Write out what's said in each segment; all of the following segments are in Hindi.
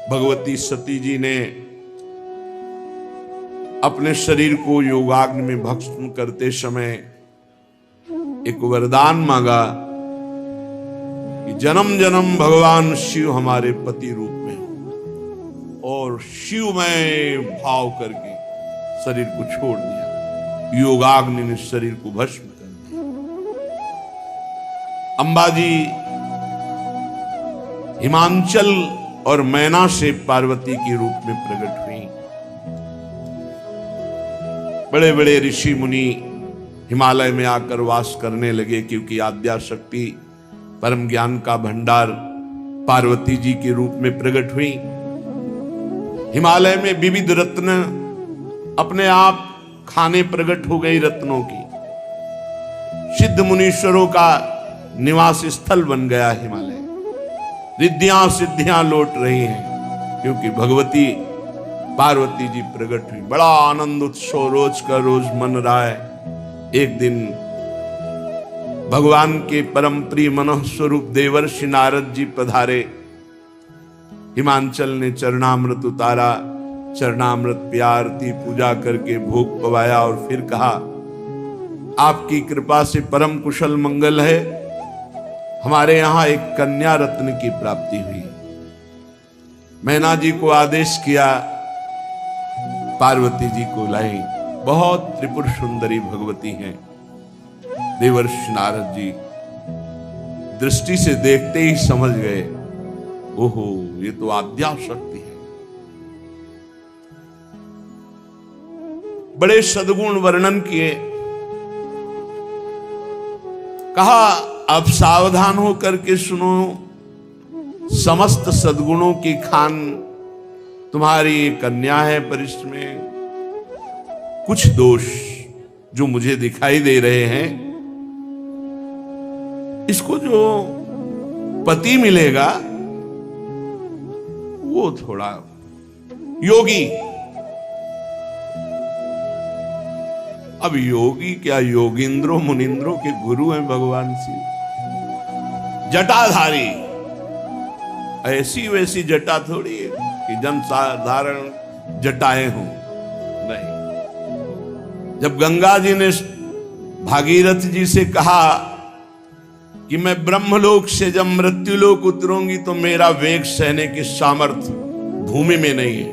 भगवती सती जी ने अपने शरीर को योगाग्नि में भस्म करते समय एक वरदान मांगा कि जन्म जन्म भगवान शिव हमारे पति रूप में हो, और शिवमय भाव करके शरीर को छोड़ दिया। योगाग्नि ने शरीर को भस्म कर दिया। अंबाजी हिमांचल और मैना से पार्वती के रूप में प्रकट हुई। बड़े बड़े ऋषि मुनि हिमालय में आकर वास करने लगे, क्योंकि आद्याशक्ति परम ज्ञान का भंडार पार्वती जी के रूप में प्रकट हुई। हिमालय में विविध रत्न अपने आप खाने प्रकट हो गई रत्नों की। सिद्ध मुनीश्वरों का निवास स्थल बन गया हिमालय। रिद्धियां सिद्धियां लौट रही हैं, क्योंकि भगवती पार्वती जी प्रकट हुई। बड़ा आनंद उत्सव रोज का रोज मन रहा है। एक दिन भगवान के परम प्रिय मनोह स्वरूप देवर्षि नारद जी पधारे। हिमांचल ने चरणामृत उतारा, चरणामृत प्यारती पूजा करके भोग पवाया और फिर कहा, आपकी कृपा से परम कुशल मंगल है। हमारे यहां एक कन्या रत्न की प्राप्ति हुई। मैना जी को आदेश किया, पार्वती जी को लाई। बहुत त्रिपुर सुंदरी भगवती हैं। देवर्षि नारद जी दृष्टि से देखते ही समझ गए, ओहो, ये तो आद्याशक्ति है। बड़े सद्गुण वर्णन किए। कहा, अब सावधान होकर के सुनो, समस्त सद्गुणों की खान तुम्हारी कन्या है, पर इसमें कुछ दोष जो मुझे दिखाई दे रहे हैं। इसको जो पति मिलेगा वो थोड़ा योगी। अब योगी क्या, योगिंद्रों मुनिंद्रों के गुरु हैं भगवान शिव। जटाधारी, ऐसी वैसी जटा थोड़ी है कि जन साधारण जटाएं हों। नहीं। जब गंगा जी ने भागीरथ जी से कहा कि मैं ब्रह्मलोक से जब मृत्युलोक उतरूंगी तो मेरा वेग सहने की सामर्थ्य भूमि में नहीं है,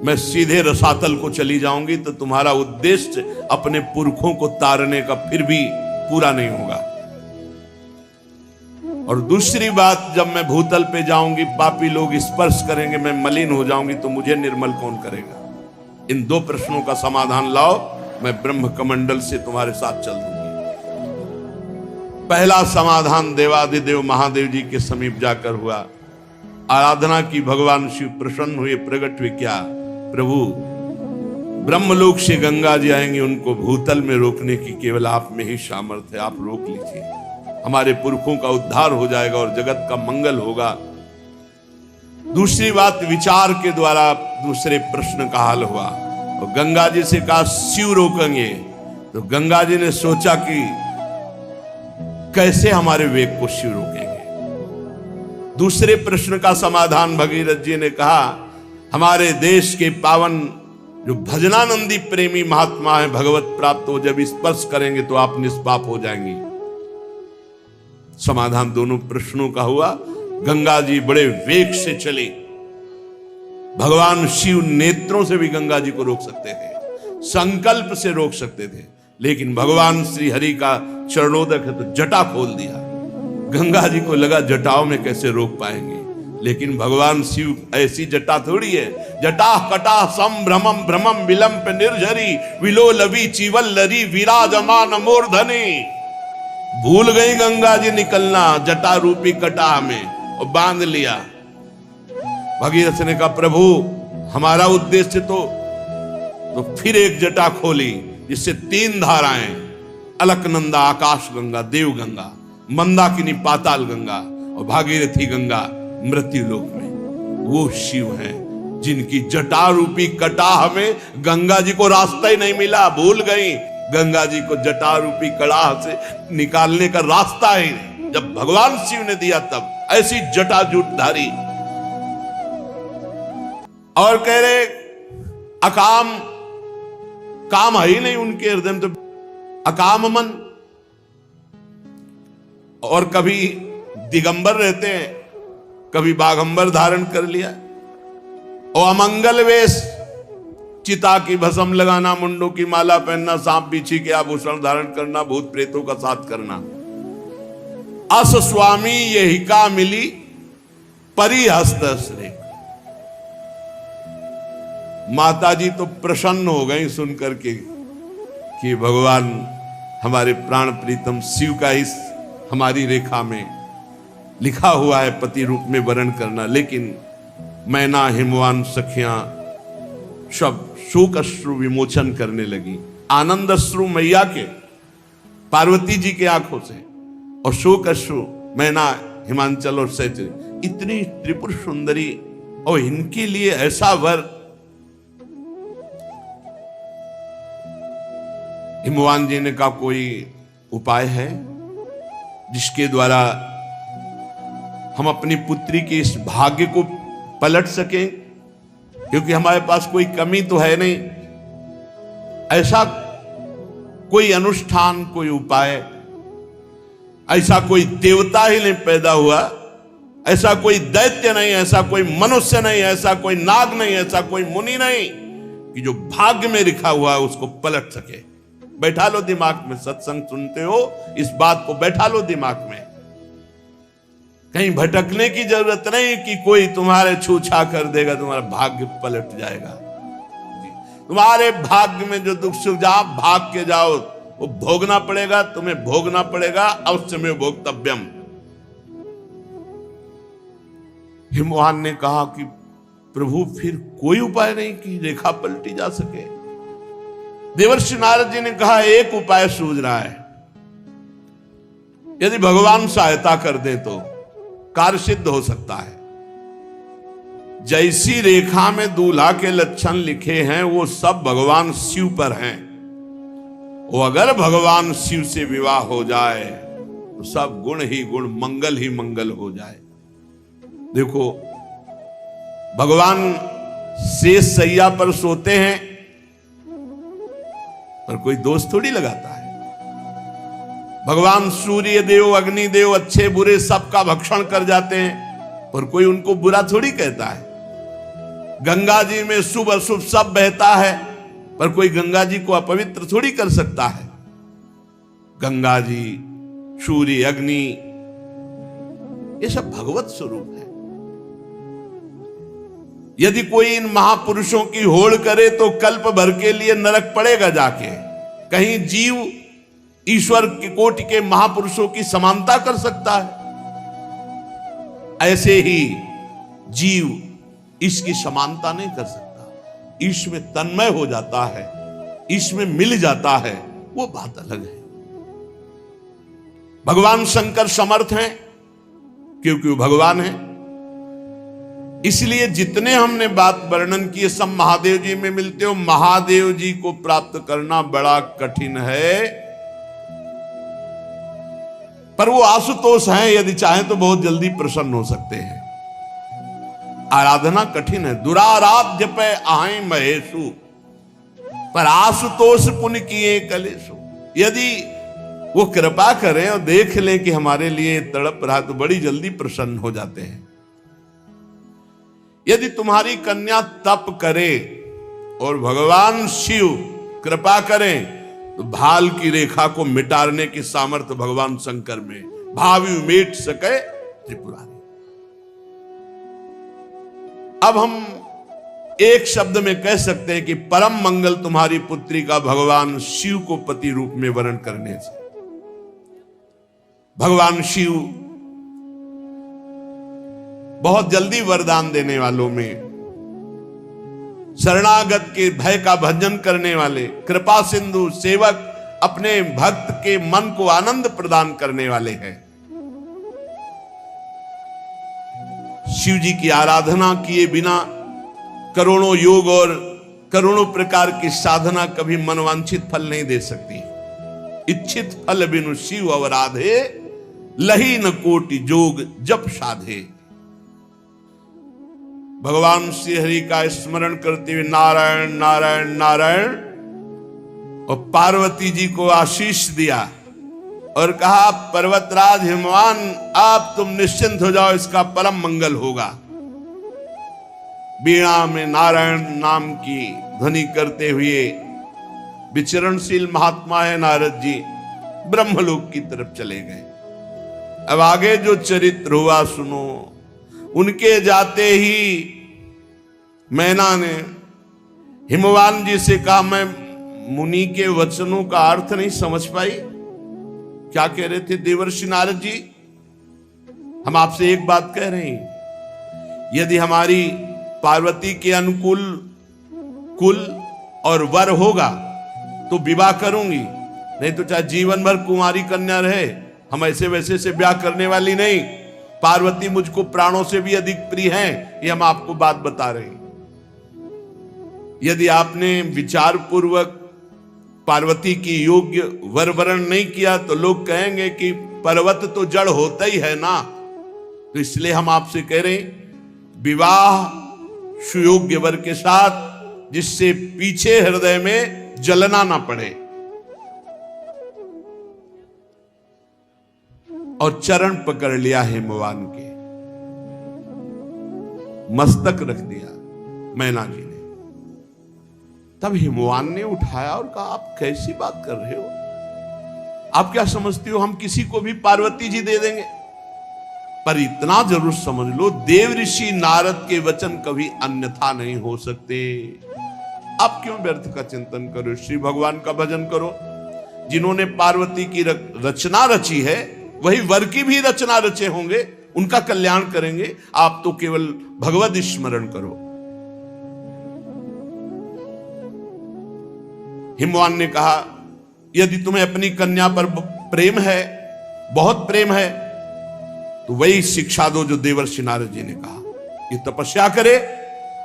मैं सीधे रसातल को चली जाऊंगी, तो तुम्हारा उद्देश्य अपने पुरखों को तारने का फिर भी पूरा नहीं होगा। और दूसरी बात, जब मैं भूतल पे जाऊंगी, पापी लोग स्पर्श करेंगे, मैं मलिन हो जाऊंगी, तो मुझे निर्मल कौन करेगा? इन दो प्रश्नों का समाधान लाओ, मैं ब्रह्म कमंडल से तुम्हारे साथ चल दूंगी। पहला समाधान देवादिदेव महादेव जी के समीप जाकर हुआ। आराधना की, भगवान शिव प्रसन्न हुए, प्रकट हुए। क्या प्रभु, ब्रह्मलोक से गंगा जी आएंगे, उनको भूतल में रोकने की केवल आप में ही सामर्थ्य है, आप रोक लीजिए। हमारे पुरखों का उद्धार हो जाएगा और जगत का मंगल होगा। दूसरी बात, विचार के द्वारा दूसरे प्रश्न का हल हुआ। और गंगा जी से कहा शिव रोकेंगे, तो गंगा जी ने सोचा कि कैसे हमारे वेग को शिव रोकेंगे। दूसरे प्रश्न का समाधान भगीरथ जी ने कहा, हमारे देश के पावन जो भजनानंदी प्रेमी महात्मा है, भगवत प्राप्त हो, जब स्पर्श करेंगे तो आप निष्पाप हो जाएंगी। समाधान दोनों प्रश्नों का हुआ। गंगा जी बड़े वेग से चले। भगवान शिव नेत्रों से भी गंगा जी को रोक सकते थे, संकल्प से रोक सकते थे, लेकिन भगवान श्री हरि का चरणोदक है तो जटा खोल दिया। गंगा जी को लगा जटाओं में कैसे रोक पाएंगे, लेकिन भगवान शिव ऐसी जटा थोड़ी है। जटा कटा संभ्रमम भ्रमम विलंब निर्झरी विलोलवी चीवल्लरी विराजमान मूर्धनि। भूल गई गंगा जी निकलना जटा रूपी कटा में, और बांध लिया। भगीरथ ने कहा, प्रभु हमारा उद्देश्य तो फिर एक जटा खोली, जिससे 3 धाराएं, अलकनंदा आकाश गंगा, देव गंगा, मंदाकिनी पाताल गंगा, और भागीरथी गंगा मृत्युलोक में। वो शिव हैं जिनकी जटा रूपी कटाह में गंगा जी को रास्ता ही नहीं मिला। भूल गई, गंगा जी को जटा रूपी कड़ाह से निकालने का रास्ता ही नहीं। जब भगवान शिव ने दिया, तब ऐसी जटा जूटधारी और कह रहे अकाम, काम है ही नहीं उनके हृदय में, तो अकाम मन। और कभी दिगंबर रहते हैं, कभी बाघंबर धारण कर लिया, और अमंगल वेश, चिता की भस्म लगाना, मुंडों की माला पहनना, सांप बिच्छी के आभूषण धारण करना, भूत प्रेतों का साथ करना। अस स्वामी यही का मिली परिहस्त श्रेय। माता जी तो प्रसन्न हो गई सुनकर के कि भगवान हमारे प्राण प्रीतम शिव का इस हमारी रेखा में लिखा हुआ है पति रूप में वर्ण करना। लेकिन मैना हिमवान सखियां सब शोक अश्रु विमोचन करने लगी। आनंद अश्रु मैया के, पार्वती जी के आंखों से, और शोक अश्रु मैना हिमांचल और सहचरी, इतनी त्रिपुर सुंदरी, और इनके लिए ऐसा वर। हिमवान जी ने कहा कोई उपाय है जिसके द्वारा हम अपनी पुत्री के इस भाग्य को पलट सकें, क्योंकि हमारे पास कोई कमी तो है नहीं। ऐसा कोई अनुष्ठान, कोई उपाय, ऐसा कोई देवता ही नहीं पैदा हुआ, ऐसा कोई दैत्य नहीं, ऐसा कोई मनुष्य नहीं, ऐसा कोई नाग नहीं, ऐसा कोई मुनि नहीं कि जो भाग्य में लिखा हुआ है उसको पलट सके। बैठा लो दिमाग में, सत्संग सुनते हो इस बात को बैठा लो दिमाग में। कहीं भटकने की जरूरत नहीं कि कोई तुम्हारे छूछा कर देगा, तुम्हारा भाग्य पलट जाएगा। तुम्हारे भाग्य में जो दुख सुख जहां भाग के जाओ वो भोगना पड़ेगा, तुम्हें भोगना पड़ेगा, अवश्य में भोक्तव्यम। हिमवान ने कहा कि प्रभु फिर कोई उपाय नहीं कि रेखा पलटी जा सके। देवर्षि नारद जी ने कहा एक उपाय सूझ रहा है, यदि भगवान सहायता कर दे तो कार्य सिद्ध हो सकता है। जैसी रेखा में दूल्हा के लक्षण लिखे हैं वो सब भगवान शिव पर हैं। वो अगर भगवान शिव से विवाह हो जाए तो सब गुण ही गुण, मंगल ही मंगल हो जाए। देखो भगवान शेष सैया पर सोते हैं पर कोई दोष थोड़ी लगाता है। भगवान सूर्य देव, अग्नि देव अच्छे बुरे सबका भक्षण कर जाते हैं पर कोई उनको बुरा थोड़ी कहता है। गंगा जी में शुभ अशुभ सब बहता है पर कोई गंगा जी को अपवित्र थोड़ी कर सकता है। गंगा जी, सूर्य, अग्नि, ये सब भगवत स्वरूप है। यदि कोई इन महापुरुषों की होड़ करे तो कल्प भर के लिए नरक पड़ेगा जाके। कहीं जीव ईश्वर की कोटि के महापुरुषों की समानता कर सकता है? ऐसे ही जीव इसकी समानता नहीं कर सकता। इसमें तन्मय हो जाता है, इसमें मिल जाता है, वो बात अलग है। भगवान शंकर समर्थ हैं क्योंकि वो भगवान है। इसलिए जितने हमने बात वर्णन किए सब महादेव जी में मिलते हो। महादेव जी को प्राप्त करना बड़ा कठिन है, पर वो आशुतोष हैं, यदि चाहें तो बहुत जल्दी प्रसन्न हो सकते हैं। आराधना कठिन है। दुराराध्य पे आए महेशु, पर आशुतोष पुण्य किए कलेशु। यदि वो कृपा करें और देख लें कि हमारे लिए तड़प रहा तो बड़ी जल्दी प्रसन्न हो जाते हैं। यदि तुम्हारी कन्या तप करे और भगवान शिव कृपा करें तो भाल की रेखा को मिटाने की सामर्थ्य भगवान शंकर में। भावी मेट सके त्रिपुरारी। अब हम एक शब्द में कह सकते हैं कि परम मंगल तुम्हारी पुत्री का भगवान शिव को पति रूप में वर्ण करने से। भगवान शिव बहुत जल्दी वरदान देने वालों में, शरणागत के भय का भंजन करने वाले, कृपा सिंधु सेवक, अपने भक्त के मन को आनंद प्रदान करने वाले हैं। शिव जी की आराधना किए बिना करोड़ों योग और करोड़ों प्रकार की साधना कभी मनवांछित फल नहीं दे सकती। इच्छित फल बिनु शिव अवराधे, लही न कोटि जोग जप साधे। भगवान श्री हरि का स्मरण करते हुए नारायण नारायण नारायण, और पार्वती जी को आशीष दिया और कहा पर्वतराज हिमवान, आप तुम निश्चिंत हो जाओ, इसका परम मंगल होगा। वीणा में नारायण नाम की ध्वनि करते हुए विचरणशील महात्मा है नारद जी, ब्रह्मलोक की तरफ चले गए। अब आगे जो चरित्र हुआ सुनो। उनके जाते ही मैना ने हिमवान जी से कहा, मैं मुनि के वचनों का अर्थ नहीं समझ पाई। क्या कह रहे थे देवर्षि नारद जी? हम आपसे एक बात कह रहे हैं, यदि हमारी पार्वती के अनुकूल कुल और वर होगा तो विवाह करूंगी, नहीं तो चाहे जीवन भर कुंवारी कन्या रहे, हम ऐसे वैसे से ब्याह करने वाली नहीं। पार्वती मुझको प्राणों से भी अधिक प्रिय हैं, ये हम आपको बात बता रहे हैं। यदि आपने विचार पूर्वक पार्वती की योग्य वर वरण नहीं किया तो लोग कहेंगे कि पर्वत तो जड़ होता ही है ना। तो इसलिए हम आपसे कह रहे हैं, विवाह सुयोग्य वर के साथ, जिससे पीछे हृदय में जलना ना पड़े। और चरण पकड़ लिया हिमवान के, मस्तक रख दिया मैना जी ने। तब हिमवान ने उठाया और कहा, आप कैसी बात कर रहे हो? आप क्या समझते हो हम किसी को भी पार्वती जी दे देंगे? पर इतना जरूर समझ लो, देव ऋषि नारद के वचन कभी अन्यथा नहीं हो सकते। आप क्यों व्यर्थ का चिंतन करो, श्री भगवान का भजन करो। जिन्होंने पार्वती की रचना रची है वही वर की भी रचना रचे होंगे, उनका कल्याण करेंगे। आप तो केवल भगवत स्मरण करो। हिमवान ने कहा, यदि तुम्हें अपनी कन्या पर प्रेम है, बहुत प्रेम है, तो वही शिक्षा दो जो देवर्षि नारद जी ने कहा। ये तपस्या करे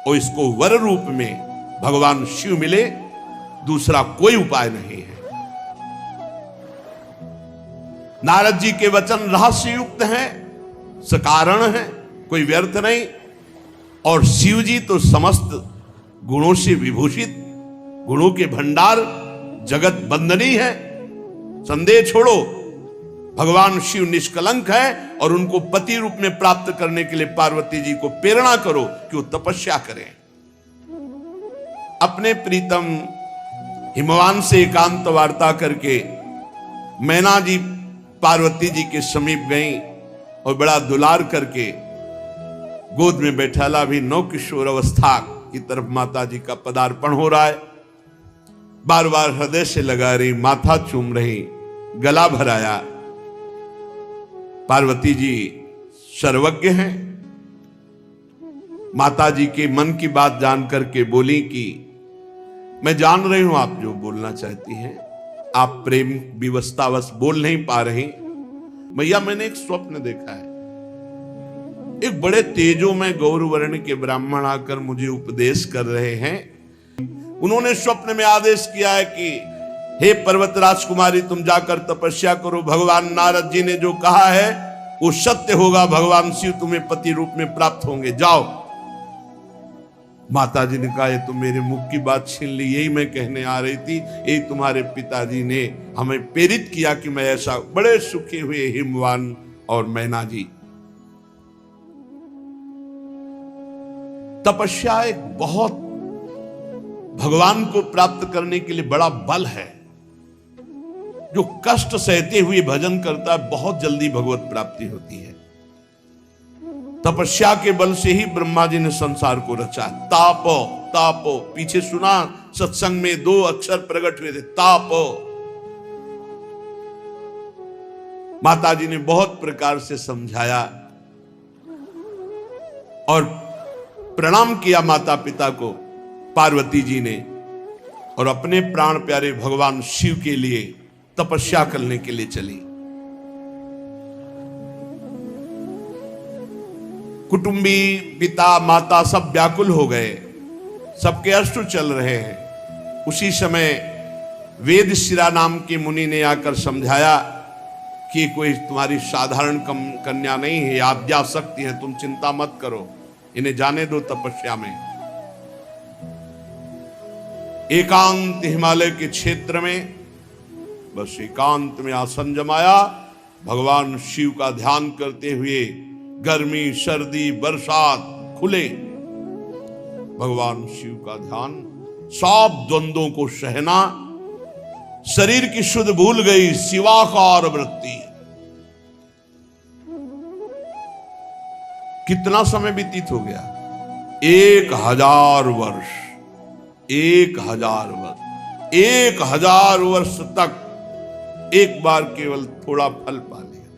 और इसको वर रूप में भगवान शिव मिले, दूसरा कोई उपाय नहीं है। नारद जी के वचन रहस्य युक्त हैं, सकारण हैं, कोई व्यर्थ नहीं। और शिव जी तो समस्त गुणों से विभूषित, गुणों के भंडार, जगत बंदनी है। संदेह छोड़ो, भगवान शिव निष्कलंक है और उनको पति रूप में प्राप्त करने के लिए पार्वती जी को प्रेरणा करो कि वो तपस्या करें। अपने प्रीतम हिमवान से एकांत वार्ता करके मैना जी पार्वती जी के समीप गई और बड़ा दुलार करके गोद में बैठाला। भी नौ किशोर अवस्था की तरफ माता जी का पदार्पण हो रहा है। बार बार हृदय से लगा रही, माथा चूम रही, गला भराया। पार्वती जी सर्वज्ञ हैं। माता जी के मन की बात जान करके बोली कि मैं जान रही हूं आप जो बोलना चाहती हैं, आप प्रेम विवशतावश बोल नहीं पा रही। भैया, मैंने एक स्वप्न देखा है। एक बड़े तेजोमय गौरवर्ण के ब्राह्मण आकर मुझे उपदेश कर रहे हैं। उन्होंने स्वप्न में आदेश किया है कि हे पर्वत राजकुमारी, तुम जाकर तपस्या करो। भगवान नारद जी ने जो कहा है वो सत्य होगा। भगवान शिव तुम्हें पति रूप में प्राप्त होंगे, जाओ। माता जी ने कहा, ये तो मेरे मुख की बात छीन ली, यही मैं कहने आ रही थी। यही तुम्हारे पिताजी ने हमें प्रेरित किया कि मैं ऐसा। बड़े सुखी हुए हिमवान और मैना जी। तपस्या एक बहुत भगवान को प्राप्त करने के लिए बड़ा बल है। जो कष्ट सहते हुए भजन करता है, बहुत जल्दी भगवत प्राप्ति होती है। तपस्या के बल से ही ब्रह्मा जी ने संसार को रचा। तापो तापो, पीछे सुना सत्संग में 2 अक्षर प्रकट हुए थे, तापो। माता जी ने बहुत प्रकार से समझाया और प्रणाम किया माता पिता को। पार्वती जी ने और अपने प्राण प्यारे भगवान शिव के लिए तपस्या करने के लिए चली। कुटुंबी, पिता माता सब व्याकुल हो गए, सबके अश्रु चल रहे हैं। उसी समय वेदशिरा नाम के मुनि ने आकर समझाया कि कोई तुम्हारी साधारण कन्या नहीं है, आद्या शक्ति है, तुम चिंता मत करो। इन्हें जाने दो तपस्या में। एकांत हिमालय के क्षेत्र में बस एकांत में आसन जमाया, भगवान शिव का ध्यान करते हुए गर्मी सर्दी बरसात खुले भगवान शिव का ध्यान, सब द्वंद्वों को सहना, शरीर की शुद्ध भूल गई शिवाकार वृत्ति। कितना समय व्यतीत हो गया? 1000 वर्ष, 1000 वर्ष, 1000 वर्ष तक एक बार केवल थोड़ा फल पा लिया,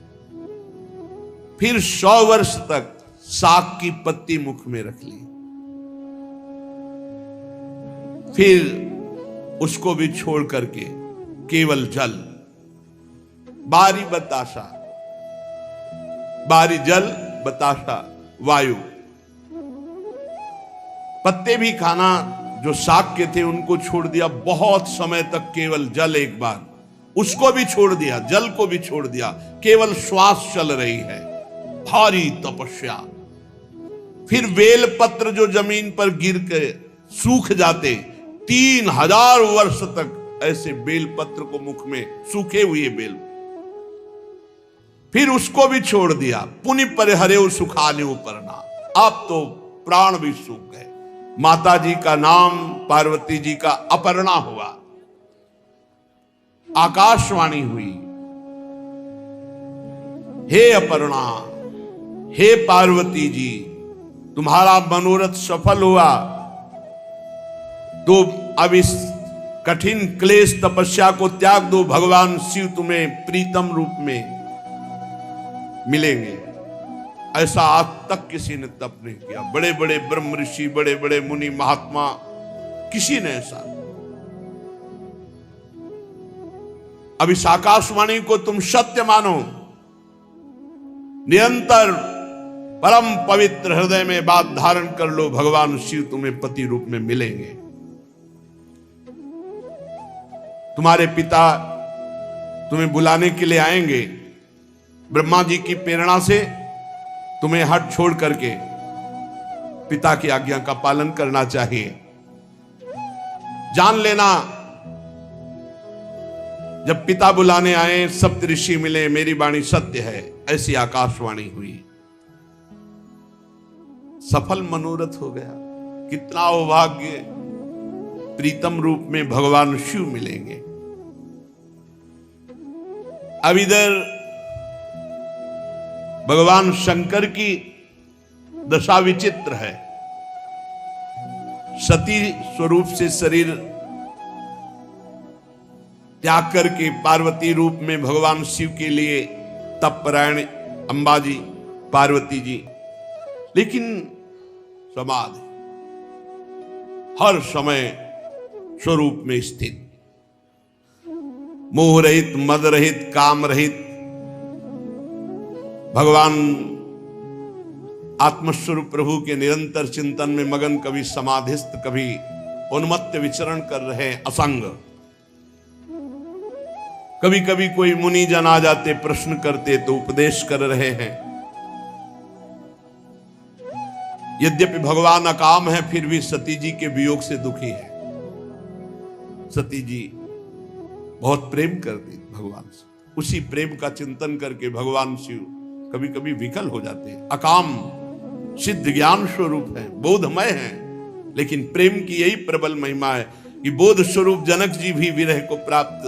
फिर 100 वर्ष तक साग की पत्ती मुख में रख ली, फिर उसको भी छोड़ करके केवल जल, बारी बताशा, बारी जल बताशा वायु, पत्ते भी खाना जो साग के थे उनको छोड़ दिया, बहुत समय तक केवल जल एक बार, उसको भी छोड़ दिया, जल को भी छोड़ दिया, केवल श्वास चल रही है, भारी तपस्या। फिर बेल पत्र जो जमीन पर गिर के सूख जाते, 3000 वर्ष तक ऐसे बेल पत्र को मुख में, सूखे हुए बेल, फिर उसको भी छोड़ दिया। पुनि परिहरे सुखाने परना, अब तो प्राण भी सूख गए। माता जी का नाम पार्वती जी का अपर्णा हुआ, आकाशवाणी हुई, हे अपर्णा, हे पार्वती जी, तुम्हारा मनोरथ सफल हुआ, तो अब इस कठिन क्लेश तपस्या को त्याग दो, भगवान शिव तुम्हें प्रीतम रूप में मिलेंगे। ऐसा आज तक किसी ने तप नहीं किया, बड़े बड़े ब्रह्म ऋषि, बड़े बड़े मुनि महात्मा, किसी ने ऐसा। अब इस आकाशवाणी को तुम सत्य मानो, निरंतर परम पवित्र हृदय में बात धारण कर लो, भगवान शिव तुम्हें पति रूप में मिलेंगे। तुम्हारे पिता तुम्हें बुलाने के लिए आएंगे, ब्रह्मा जी की प्रेरणा से तुम्हें हट छोड़ करके पिता की आज्ञा का पालन करना चाहिए। जान लेना, जब पिता बुलाने आए, सप्तऋषि मिले, मेरी वाणी सत्य है, ऐसी आकाशवाणी हुई, सफल मनोरथ हो गया। कितना सौभाग्य, प्रीतम रूप में भगवान शिव मिलेंगे। अब इधर भगवान शंकर की दशा विचित्र है। सती स्वरूप से शरीर त्याग करके पार्वती रूप में भगवान शिव के लिए तपपरायण अंबा जी, पार्वती जी, लेकिन समाधि हर समय स्वरूप में स्थित, मोह रहित, मद रहित, काम रहित, भगवान आत्मस्वरूप प्रभु के निरंतर चिंतन में मगन, कभी समाधिस्थ, कभी उन्मत्त विचरण कर रहे हैं, असंग। कभी कभी कोई मुनि जन आ जाते, प्रश्न करते तो उपदेश कर रहे हैं। यद्यपि भगवान अकाम है, फिर भी सती जी के वियोग से दुखी है। सती जी बहुत प्रेम करती भगवान से, उसी प्रेम का चिंतन करके भगवान शिव कभी कभी विकल हो जाते हैं। अकाम सिद्ध ज्ञान स्वरूप है, बोधमय है, लेकिन प्रेम की यही प्रबल महिमा है कि बोध स्वरूप जनक जी भी विरह को प्राप्त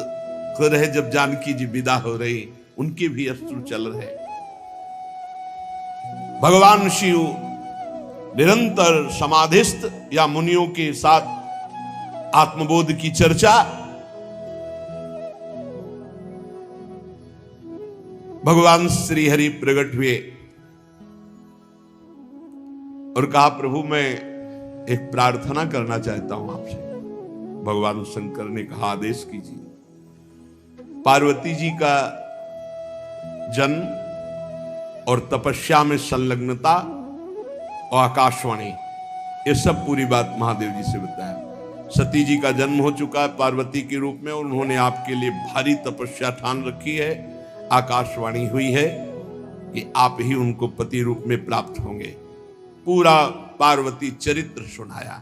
कर रहे, जब जानकी जी विदा हो रही, उनके भी अश्रु चल रहे। भगवान शिव निरंतर समाधिस्थ या मुनियों के साथ आत्मबोध की चर्चा, भगवान श्री हरि प्रकट हुए और कहा, प्रभु मैं एक प्रार्थना करना चाहता हूं आपसे। भगवान शंकर ने कहा, आदेश कीजिए। पार्वती जी का जन्म और तपस्या में संलग्नता और आकाशवाणी, ये सब पूरी बात महादेव जी से बताया। सती जी का जन्म हो चुका है पार्वती के रूप में, उन्होंने आपके लिए भारी तपस्या ठान रखी है। आकाशवाणी हुई है कि आप ही उनको पति रूप में प्राप्त होंगे। पूरा पार्वती चरित्र सुनाया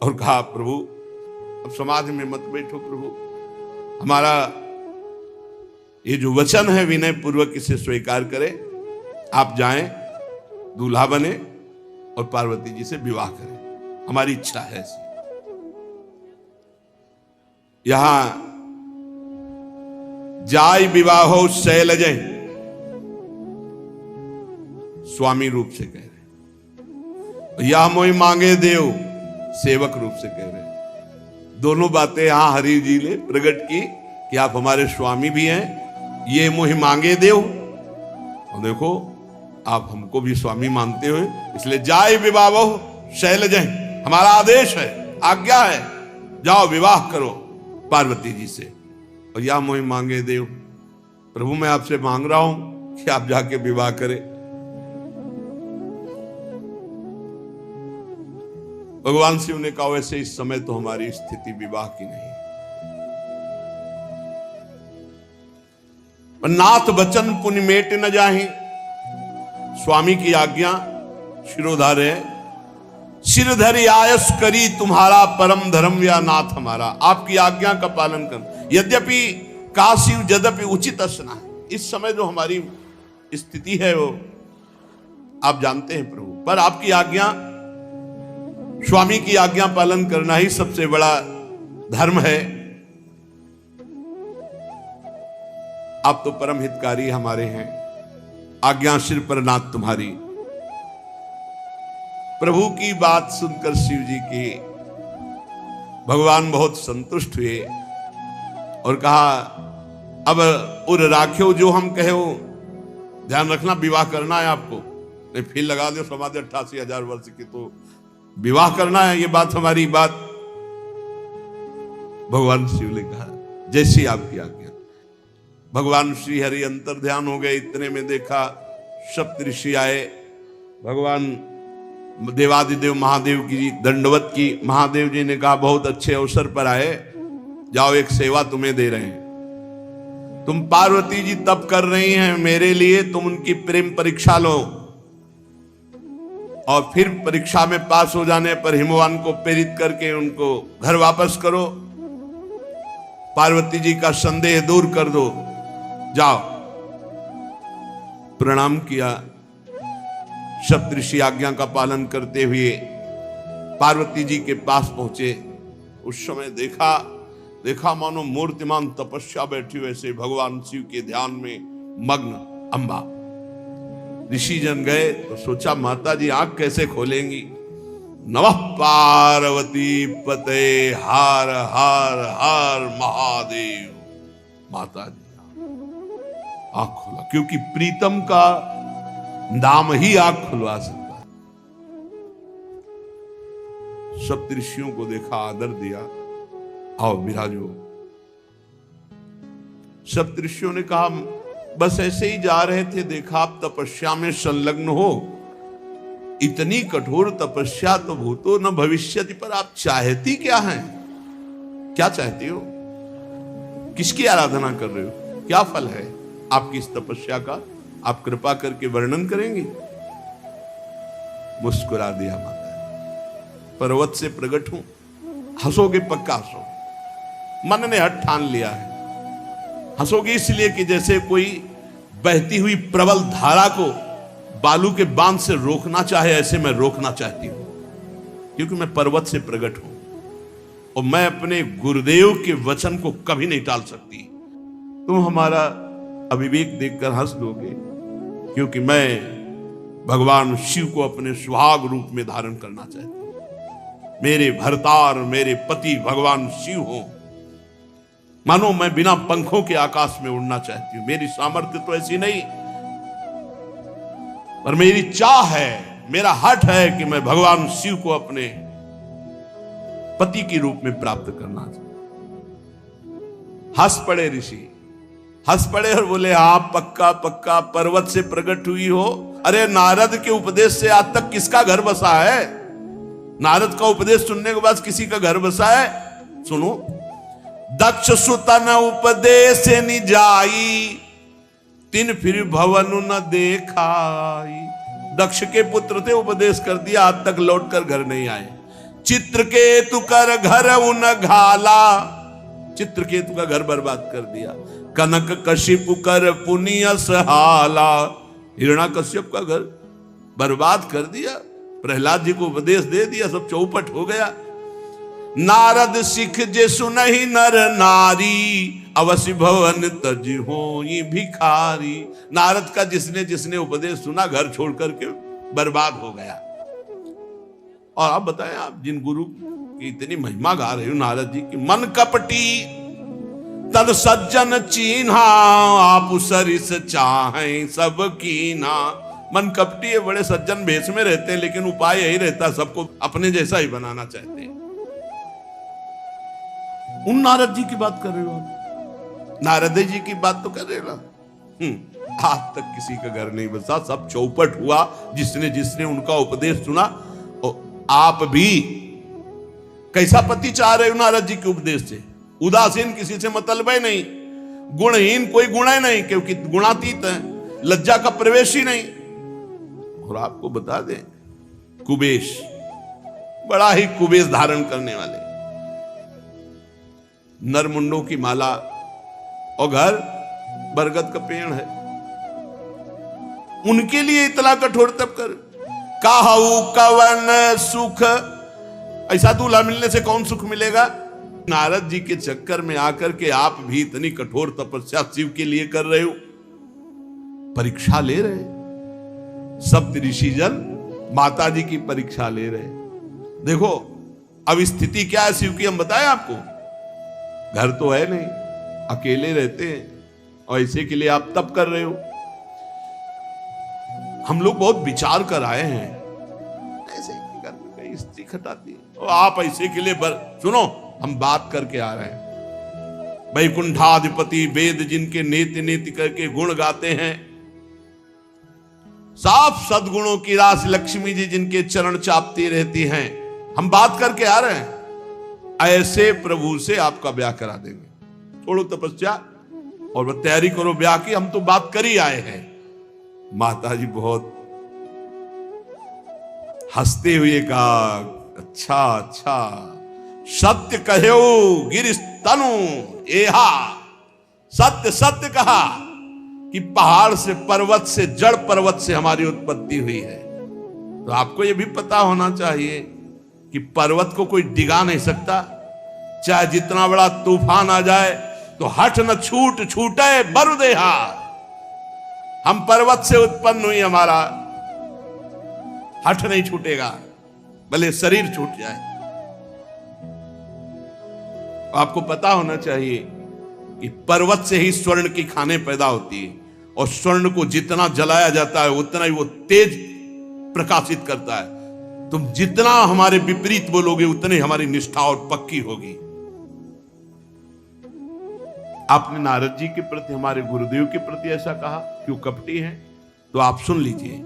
और कहा प्रभु अब समाधि में मत बैठो प्रभु, हमारा ये जो वचन है विनय पूर्वक इसे स्वीकार करें, आप जाएं दूल्हा बने और पार्वती जी से विवाह करें, हमारी इच्छा है ऐसी। यहां जाय विवाहो शैलजय स्वामी रूप से कह रहे, या मोहि मांगे देव सेवक रूप से कह रहे। दोनों बातें यहां हरि जी ने प्रकट की कि आप हमारे स्वामी भी हैं, ये मोहि मांगे देव, और देखो आप हमको भी स्वामी मानते हो, इसलिए जाय विवाहो शैलजय हमारा आदेश है, आज्ञा है, जाओ विवाह करो पार्वती जी से। और या मोहि मांगे देव, प्रभु मैं आपसे मांग रहा हूं कि आप जाके विवाह करें। भगवान शिव ने कहा वैसे इस समय तो हमारी स्थिति विवाह की नहीं, पर नाथ वचन पुण्य मेट न जाहि, स्वामी की आज्ञा शिरोधार्य है, सिरधरि आयस करी तुम्हारा परम धर्म या नाथ हमारा। आपकी आज्ञा का पालन कर, यद्यपि काशी यद्यपि उचित असना, इस समय जो हमारी स्थिति है वो आप जानते हैं प्रभु, पर आपकी आज्ञा, स्वामी की आज्ञा पालन करना ही सबसे बड़ा धर्म है। आप तो परम हितकारी हमारे हैं, आज्ञा सिर पर नाथ तुम्हारी। प्रभु की बात सुनकर शिव जी की भगवान बहुत संतुष्ट हुए और कहा अब उर राख्यो जो हम कहे हो, ध्यान रखना विवाह करना है आपको, नहीं फिर लगा दो समाधि 88,000 वर्ष की, तो विवाह करना है, ये बात हमारी बात। भगवान शिव ने कहा जैसी आपकी आज्ञा। भगवान श्री हरि अंतर ध्यान हो गए, इतने में देखा सप्त ऋषि आए, भगवान देवादिदेव महादेव की दंडवत की। महादेव जी ने कहा बहुत अच्छे अवसर पर आए, जाओ एक सेवा तुम्हें दे रहे हैं, तुम पार्वती जी तप कर रही हैं मेरे लिए, तुम उनकी प्रेम परीक्षा लो और फिर परीक्षा में पास हो जाने पर हिमवान को प्रेरित करके उनको घर वापस करो, पार्वती जी का संदेह दूर कर दो, जाओ। प्रणाम किया, सप्तऋषि आज्ञा का पालन करते हुए पार्वती जी के पास पहुंचे। उस समय देखा मानो मूर्तिमान तपस्या बैठी वैसे भगवान शिव के ध्यान में मग्न अंबा। ऋषि जन गए तो सोचा माता जी आंख कैसे खोलेंगी, नमः पार्वती पते हार हार हार महादेव। माता जी आंख खोला, क्योंकि प्रीतम का नाम ही आंख खुलवा सकता है। सप्तऋषियों को देखा, आदर दिया, आओ विराजो। सप्तऋषियों ने कहा बस ऐसे ही जा रहे थे, देखा आप तपस्या में संलग्न हो, इतनी कठोर तपस्या तो भूतो न भविष्यति, पर आप चाहती क्या हैं, क्या चाहती हो, किसकी आराधना कर रहे हो, क्या फल है आपकी इस तपस्या का, आप कृपा करके वर्णन करेंगे। मुस्कुरा दिया माता, पर्वत से प्रकट हूं, हंसोगे पक्का हंसोगे, मन ने हठ ठान लिया है। हंसोगे इसलिए कि जैसे कोई बहती हुई प्रबल धारा को बालू के बांध से रोकना चाहे, ऐसे मैं रोकना चाहती हूं, क्योंकि मैं पर्वत से प्रकट हूं और मैं अपने गुरुदेव के वचन को कभी नहीं टाल सकती। तुम हमारा अविवेक देखकर हंस लोगे, क्योंकि मैं भगवान शिव को अपने सुहाग रूप में धारण करना चाहती हूं। मेरे भरतार, मेरे पति भगवान शिव हो, मानो मैं बिना पंखों के आकाश में उड़ना चाहती हूं। मेरी सामर्थ्य तो ऐसी नहीं, पर मेरी चाह है, मेरा हठ है कि मैं भगवान शिव को अपने पति के रूप में प्राप्त करना चाहती। हंस पड़े ऋषि, हंस पड़े और बोले हाँ पक्का पक्का, पर्वत से प्रकट हुई हो। अरे नारद के उपदेश से आज तक किसका घर बसा है, नारद का उपदेश सुनने के बाद किसी का घर बसा है। सुनो, दक्ष सुतन उपदेश नि जाई, तिन फिर भवन न देखाई, दक्ष के पुत्र थे, उपदेश कर दिया, आज तक लौट कर घर नहीं आए। चित्रकेतु कर घर उन घाला, चित्रकेतु का घर बर्बाद कर दिया। कनक कशिपु कर पुनिय सहाला, हिरण्याकश्यप का घर बर्बाद कर दिया। प्रहलाद जी को उपदेश दे दिया, सब चौपट हो गया। नारद सिख जे सुनहि नर नारी, अवश्य भवन तज होई भिखारी। नारद का जिसने जिसने उपदेश सुना घर छोड़ करके बर्बाद हो गया। और आप बताएं, आप जिन गुरु की इतनी महिमा गा रहे हो नारद जी की, मन कपटी तन सज्जन चीन्हा, आप सरिस चाहें सब कीना। मन कपटी है, बड़े सज्जन भेष में रहते हैं, लेकिन उपाय यही रहता, सबको अपने जैसा ही बनाना चाहते हैं। उन नारद जी की बात कर रहे हो आप, नारद जी की बात तो कर रहे हो। आज तक किसी का घर नहीं बसा, सब चौपट हुआ जिसने जिसने उनका उपदेश सुना। और आप भी कैसा पति चाह रहे हो नारद जी के उपदेश से? उदासीन, किसी से मतलब ही नहीं, गुणहीन, कोई गुण ही नहीं, क्योंकि गुणातीत है, लज्जा का प्रवेश ही नहीं। और आपको बता दें, कुबेश, बड़ा ही कुबेश धारण करने वाले, नरमुंडों की माला, और घर बरगद का पेड़ है, उनके लिए इतना कठोर तप कर। काहू कवन सुख, ऐसा दूल्हा मिलने से कौन सुख मिलेगा? नारद जी के चक्कर में आकर के आप भी इतनी कठोर तपस्या शिव के लिए कर रहे हो, परीक्षा ले रहे। सप्त ऋषिजन माता जी की परीक्षा ले रहे। देखो अब स्थिति क्या है शिव की, हम बताएं आपको। घर तो है नहीं, अकेले रहते हैं, और ऐसे के लिए आप तप कर रहे हो। हम लोग बहुत विचार कर आए हैं, ऐसे घर में कई स्त्री खटाती है, और आप ऐसे के लिए सुनो, हम बात करके आ रहे हैं। वैकुंठाधिपति वेद जिनके नेति नेति करके गुण गाते हैं, साफ सद्गुणों की रास लक्ष्मी जी जिनके चरण चापती रहती हैं, हम बात करके आ रहे हैं। ऐसे प्रभु से आपका ब्याह करा देंगे। छोड़ो तपस्या और तैयारी करो ब्याह की, हम तो बात कर ही आए हैं। माता जी बहुत हंसते हुए कहा, अच्छा अच्छा, सत्य कहो गिरिश तनु एहा, सत्य सत्य कहा कि पहाड़ से, पर्वत से, जड़ पर्वत से हमारी उत्पत्ति हुई है। तो आपको यह भी पता होना चाहिए कि पर्वत को कोई डिगा नहीं सकता, चाहे जितना बड़ा तूफान आ जाए, तो हठ न छूट छूटे बरुदेहा। हम पर्वत से उत्पन्न हुई, हमारा हठ नहीं छूटेगा, भले शरीर छूट जाए। आपको पता होना चाहिए कि पर्वत से ही स्वर्ण की खानें पैदा होती है, और स्वर्ण को जितना जलाया जाता है उतना ही वो तेज प्रकाशित करता है। तुम जितना हमारे विपरीत बोलोगे उतनी हमारी निष्ठा और पक्की होगी। आपने नारद जी के प्रति, हमारे गुरुदेव के प्रति ऐसा कहा, क्यों कपटी है? तो आप सुन लीजिए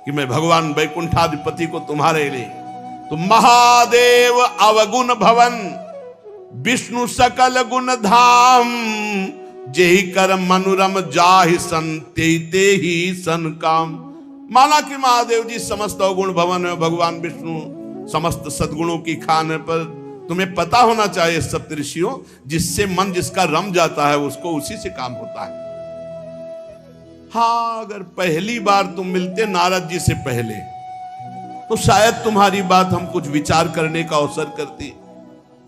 कि मैं भगवान वैकुंठाधिपति को तुम्हारे लिए, तुम महादेव अवगुण भवन, विष्णु सकल गुण धाम, जेहि कर मनुरम जाहि संते ही सन काम। माना कि महादेव जी समस्त अवगुण भवन है, भगवान विष्णु समस्त सद्गुणों की खान पर तुम्हें पता होना चाहिए सप्तऋषियों, जिससे मन जिसका रम जाता है उसको उसी से काम होता है। हाँ, अगर पहली बार तुम मिलते नारद जी से पहले, तो शायद तुम्हारी बात हम कुछ विचार करने का अवसर करती।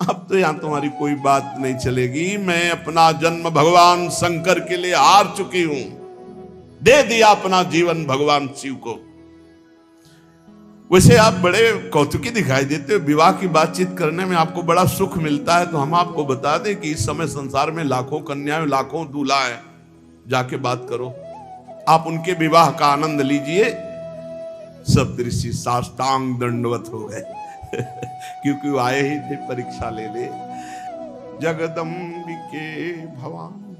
अब तो यहां तुम्हारी कोई बात नहीं चलेगी। मैं अपना जन्म भगवान शंकर के लिए हार चुकी हूं, दे दिया अपना जीवन भगवान शिव को। वैसे आप बड़े कौतुकी दिखाई देते हो, विवाह की बातचीत करने में आपको बड़ा सुख मिलता है। तो हम आपको बता दें कि इस समय संसार में लाखों कन्याएं, लाखों दूल्हा है, जाके बात करो, आप उनके विवाह का आनंद लीजिए। सप्तऋषि साष्टांग दंडवत हो गए क्योंकि वो आए ही थे परीक्षा ले ले। जगदम्बिके भवानी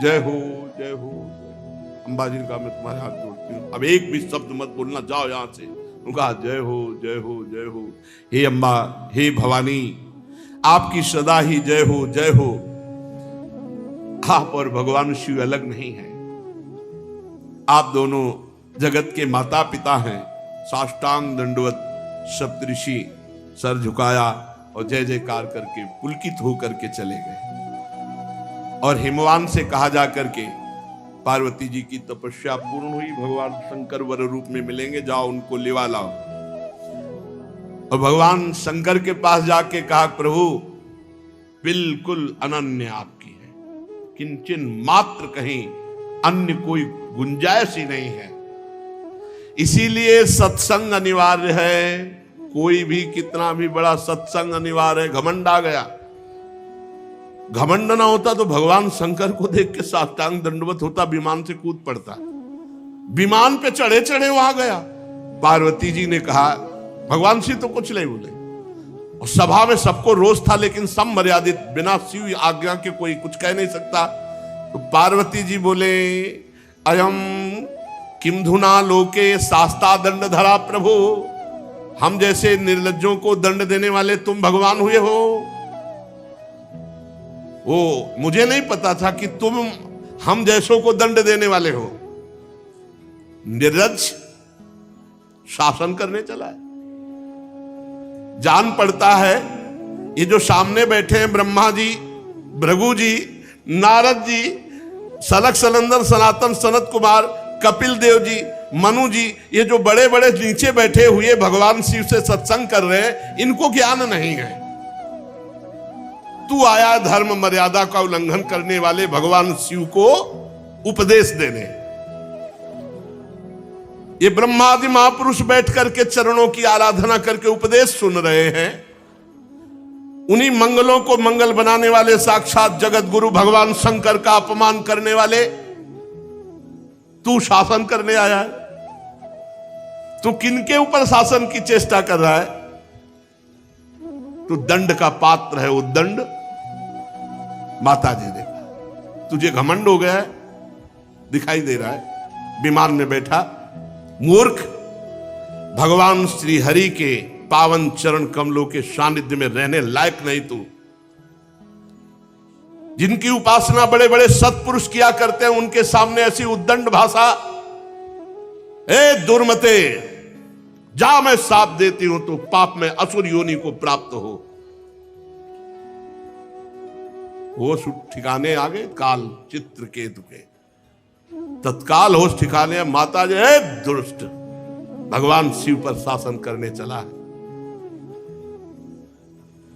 जय हो, जय हो। अम्बा जी ने कहा मैं तुम्हारे हाथ जोड़ती हूँ, अब एक भी शब्द मत बोलना, जाओ यहां से। उनका जय हो, जय हो, जय हो। हे अम्बा, हे भवानी, आपकी सदा ही जय हो, जय हो। आप और भगवान शिव अलग नहीं है, आप दोनों जगत के माता पिता हैं, साष्टांग दंडवत सप्तऋषि सर झुकाया और जय जयकार करके पुलकित होकर के चले गए। और हिमवान से कहा जा करके पार्वती जी की तपस्या पूर्ण हुई, भगवान शंकर वर रूप में मिलेंगे, जाओ उनको लिवा लाओ। और भगवान शंकर के पास जाके कहा, प्रभु बिल्कुल अनन्य आपकी है, किंचन मात्र कहीं अन्य कोई गुंजाइश ही नहीं है, इसीलिए सत्संग अनिवार्य है। कोई भी कितना भी बड़ा सत्संग अनिवार्य है। घमंड आ गया, घमंड ना होता तो भगवान शंकर को देख के साष्टांग दंडवत होता, विमान से कूद पड़ता। विमान पे चढ़े चढ़े वहां गया। पार्वती जी ने कहा, भगवान शिव तो कुछ नहीं बोले, और सभा में सबको रोष था, लेकिन सब मर्यादित, बिना शिव आज्ञा के कोई कुछ कह नहीं सकता। तो पार्वती जी बोले, अयम किम धुना लोके शास्ता दंड धरा प्रभु, हम जैसे निर्लज्जों को दंड देने वाले तुम भगवान हुए हो। वो मुझे नहीं पता था कि तुम हम जैसों को दंड देने वाले हो। निर्लज्ज शासन करने चला है। जान पड़ता है ये जो सामने बैठे हैं ब्रह्मा जी, भृगु जी, नारद जी, सनक सनंदन सनातन सनत कुमार, कपिल देव जी, मनु जी, ये जो बड़े बड़े नीचे बैठे हुए भगवान शिव से सत्संग कर रहे हैं, इनको ज्ञान नहीं है। तू आया धर्म मर्यादा का उल्लंघन करने वाले भगवान शिव को उपदेश देने। ये ब्रह्मादि महापुरुष बैठ करके चरणों की आराधना करके उपदेश सुन रहे हैं। उन्हीं मंगलों को मंगल बनाने वाले साक्षात जगत गुरु भगवान शंकर का अपमान करने वाले तू शासन करने आया है। तू किनके ऊपर शासन की चेष्टा कर रहा है? तू दंड का पात्र है। उद्दंड माता जी ने कहा, तुझे घमंड हो गया है, दिखाई दे रहा है विमान में बैठा मूर्ख। भगवान श्री हरि के पावन चरण कमलों के सानिध्य में रहने लायक नहीं तू। जिनकी उपासना बड़े बड़े सत्पुरुष किया करते हैं, उनके सामने ऐसी उद्दंड भाषा। ए दुर्मते, जा, मैं साप देती हूं तो पाप में असुर योनि को प्राप्त हो। होश ठिकाने आ गए काल चित्रकेतु के, तत्काल होश ठिकाने। माता जी, दुष्ट, भगवान शिव पर शासन करने चला है।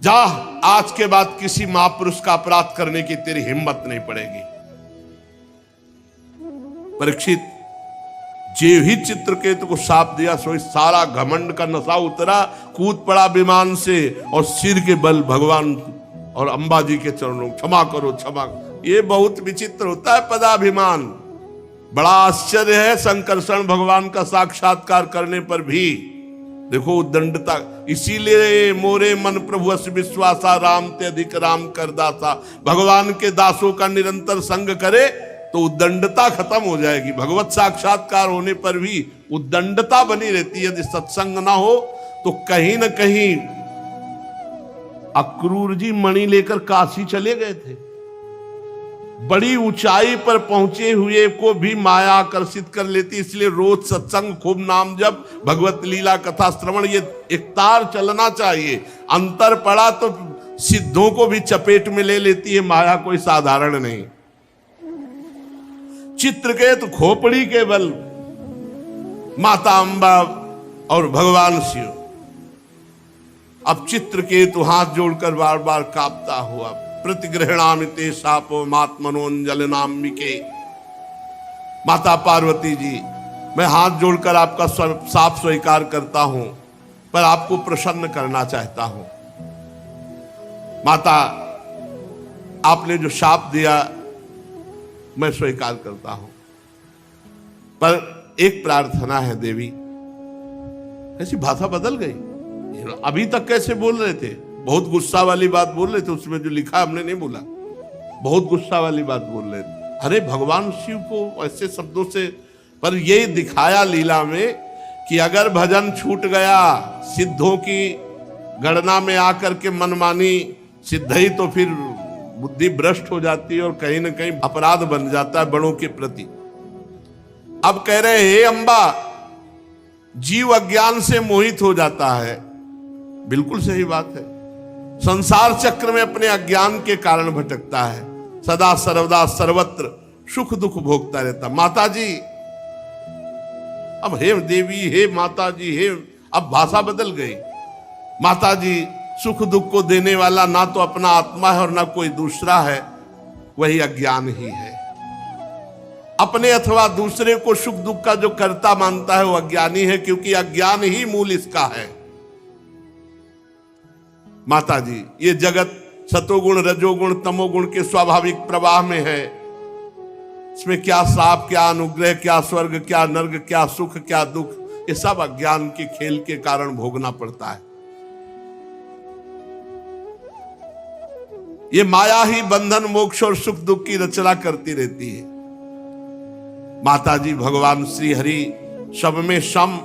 जा, आज के बाद किसी महापुरुष का अपराध करने की तेरी हिम्मत नहीं पड़ेगी। परीक्षित जे ही चित्रकेतु को शाप दिया, सोई सारा घमंड का नशा उतरा, कूद पड़ा विमान से और सिर के बल भगवान और अंबा जी के चरणों, क्षमा करो क्षमा। ये बहुत विचित्र होता है पदाभिमान। बड़ा आश्चर्य है संकर्षण भगवान का साक्षात्कार करने पर भी देखो उद्दंडता। इसीलिए मोरे मन प्रभु अस विश्वासा, राम ते अधिक राम कर दासा। भगवान के दासों का निरंतर संग करे तो उद्दंडता खत्म हो जाएगी। भगवत साक्षात्कार होने पर भी उद्दंडता बनी रहती है। यदि सत्संग ना हो तो कहीं ना कहीं अक्रूर जी मणि लेकर काशी चले गए थे। बड़ी ऊंचाई पर पहुंचे हुए को भी माया आकर्षित कर लेती, इसलिए रोज सत्संग, खूब नाम जप, भगवत लीला कथा श्रवण, ये एक तार चलना चाहिए। अंतर पड़ा तो सिद्धों को भी चपेट में ले लेती है माया, कोई साधारण नहीं। चित्रकेतु खोपड़ी के बल माता अंबा और भगवान शिव। अब चित्रकेतु हाथ जोड़कर बार बार कांपता हुआ, प्रतिग्रहणामिते शापो मात्मनोंजलनाम्बिके। माता पार्वती जी, मैं हाथ जोड़कर आपका साप स्वीकार करता हूं, पर आपको प्रसन्न करना चाहता हूं। माता, आपने जो शाप दिया मैं स्वीकार करता हूं, पर एक प्रार्थना है देवी। ऐसी भाषा बदल गई। अभी तक कैसे बोल रहे थे? बहुत गुस्सा वाली बात बोल रहे थे, उसमें जो लिखा हमने नहीं बोला, बहुत गुस्सा वाली बात बोल रहे थे। अरे भगवान शिव को ऐसे शब्दों से, पर ये दिखाया लीला में कि अगर भजन छूट गया, सिद्धों की गणना में आकर के मनमानी सिद्ध ही, तो फिर बुद्धि भ्रष्ट हो जाती है और कहीं ना कहीं अपराध बन जाता है बड़ों के प्रति। अब कह रहे हे अम्बा, जीव अज्ञान से मोहित हो जाता है। बिल्कुल सही बात है। संसार चक्र में अपने अज्ञान के कारण भटकता है, सदा सर्वदा सर्वत्र सुख दुख भोगता रहता। माता जी, अब हे देवी, हे माता जी, हे, अब भाषा बदल गई। माता जी, सुख दुख को देने वाला ना तो अपना आत्मा है और ना कोई दूसरा है, वही अज्ञान ही है। अपने अथवा दूसरे को सुख दुख का जो कर्ता मानता है वो अज्ञानी है, क्योंकि अज्ञान ही मूल इसका है। माता जी, ये जगत सतोगुण रजोगुण तमोगुण के स्वाभाविक प्रवाह में है। इसमें क्या श्राप, क्या अनुग्रह, क्या स्वर्ग, क्या नर्क, क्या सुख, क्या दुख, ये सब अज्ञान के खेल के कारण भोगना पड़ता है। ये माया ही बंधन मोक्ष और सुख दुख की रचना करती रहती है। माता जी, भगवान श्री हरि सब में सम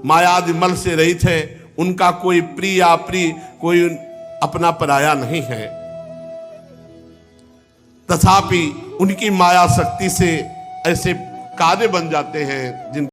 मायादि मल से रहित है। उनका कोई प्रिय अप्रिय, कोई अपना पराया नहीं है। तथापि उनकी माया शक्ति से ऐसे कार्य बन जाते हैं जिन